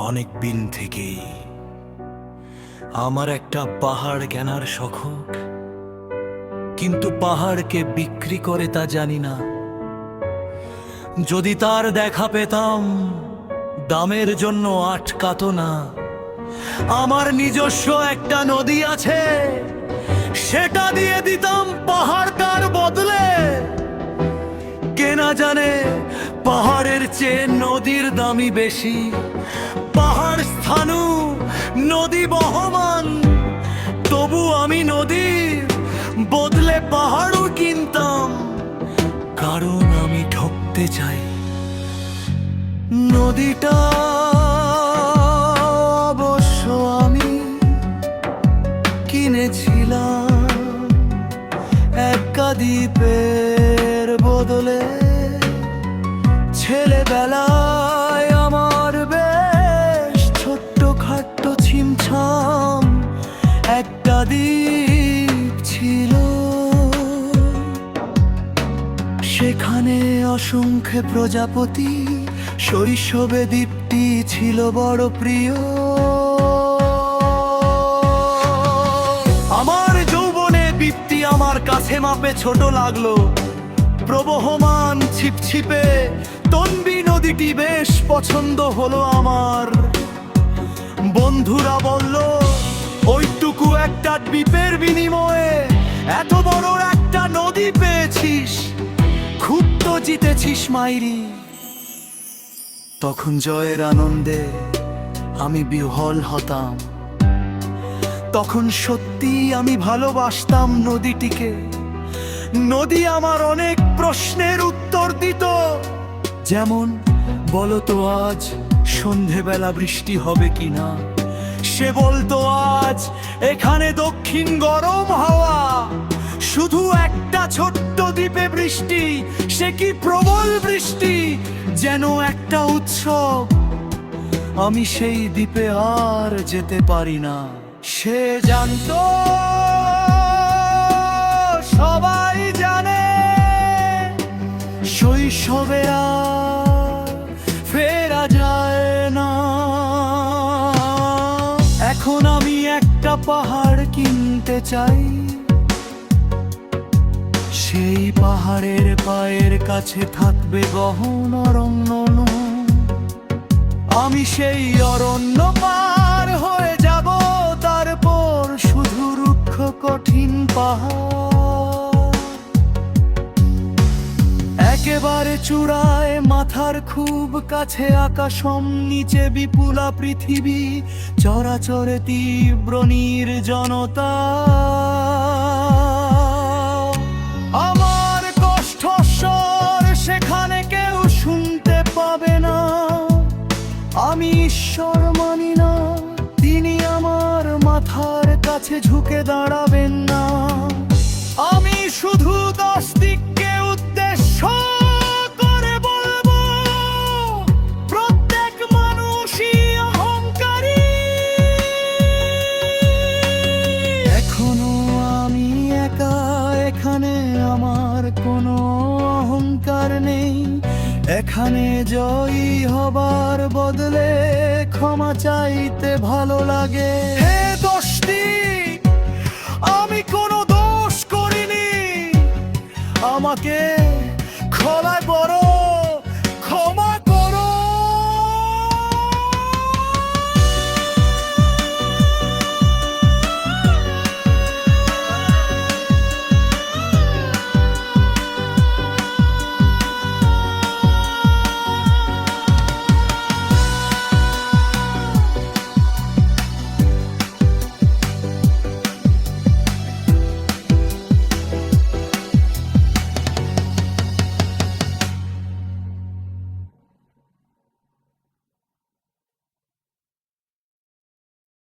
অনেক দিন থেকেই আমার একটা পাহাড় কেনার শখ, কিন্তু পাহাড়কে বিক্রি করে তা জানি না। যদি তার দেখা পেতাম, দামের জন্য আটকাতো না। আমার নিজস্ব একটা নদী আছে, সেটা দিয়ে দিতাম পাহাড়টার বদলে। কে না জানে পাহাড়ের চেয়ে নদীর দামই বেশি। পাহাড় স্থানু, নদী বহমান, তবু আমি নদীর বদলে পাহাড়ও কিনতাম, কারণ আমি ঠকতে চাই। নদীটা অবশ্য আমি কিনেছিলাম একাদ্বীপের বদলে। ছেলেবেলায় আমার বেশ ছোট্ট খাট্ট ছিমছাম একটা দ্বীপ ছিল। সেখানে অসংখ্য প্রজাপতি, শৈশবে দ্বীপটি ছিল বড় প্রিয়। আমার যৌবনে দ্বীপটি আমার কাছে মাপে ছোট লাগলো। প্রবহমান ছিপছিপে তন্বী নদীটি বেশ পছন্দ হলো আমার। বন্ধুরা বলল, ওইটুকু একটা দ্বীপের বিনিময়ে এত বড় একটা নদী পেয়েছিস, খুব তো জিতেছিস মাইরি। তখন জয়ের আনন্দে আমি বিহ্বল হতাম। তখন সত্যি আমি ভালোবাসতাম নদীটিকে। নদী আমার অনেক প্রশ্নের উত্তর দিত, যেমন বলতো আজ সন্ধেবেলা বৃষ্টি হবে কিনা। সে বলতো আজ এখানে দক্ষিণ গরম হাওয়া। শুধু একটা ছোট্ট দ্বীপে বৃষ্টি, সে কি প্রবল বৃষ্টি, যেন একটা উৎসব। আমি সেই দ্বীপে আর যেতে পারি না। সে জানতো, সবাই জানে, শৈশবে আর ফেরা যায় না। এখন আমি একটা পাহাড় কিনতে চাই, সেই পাহাড়ের পায়ের কাছে থাকবে গহন অরণ্য। আমি সেই অরণ্য পার হয়ে যাব, তারপর শুধু রুক্ষ কঠিন পাহাড়। একেবারে চূড়ায় মাথার খুব কাছে আকাশম, নিচে বিপুলা পৃথিবী, চরাচরে তীব্র নির্জনতা। আমার কণ্ঠস্বর সেখানে কেউ শুনতে পাবে না। আমি ঈশ্বর মানি না, তিনি আমার মাথার কাছে ঝুঁকে দাঁড়াবেন না। আমি শুধু 10 দিককে উদ্দেশ্য করে বলবো, প্রত্যেক মানুষই অহংকারী। এখনো আমি একা এখানে, আমার কোনো অহংকার নেই। এখানে জয়ী হবার বদলে ক্ষমা চাইতে ভালো লাগে। হে দোস্তি, আমি কোনো দোষ করিনি, আমাকে ক্ষমায় বড় ক্ষমা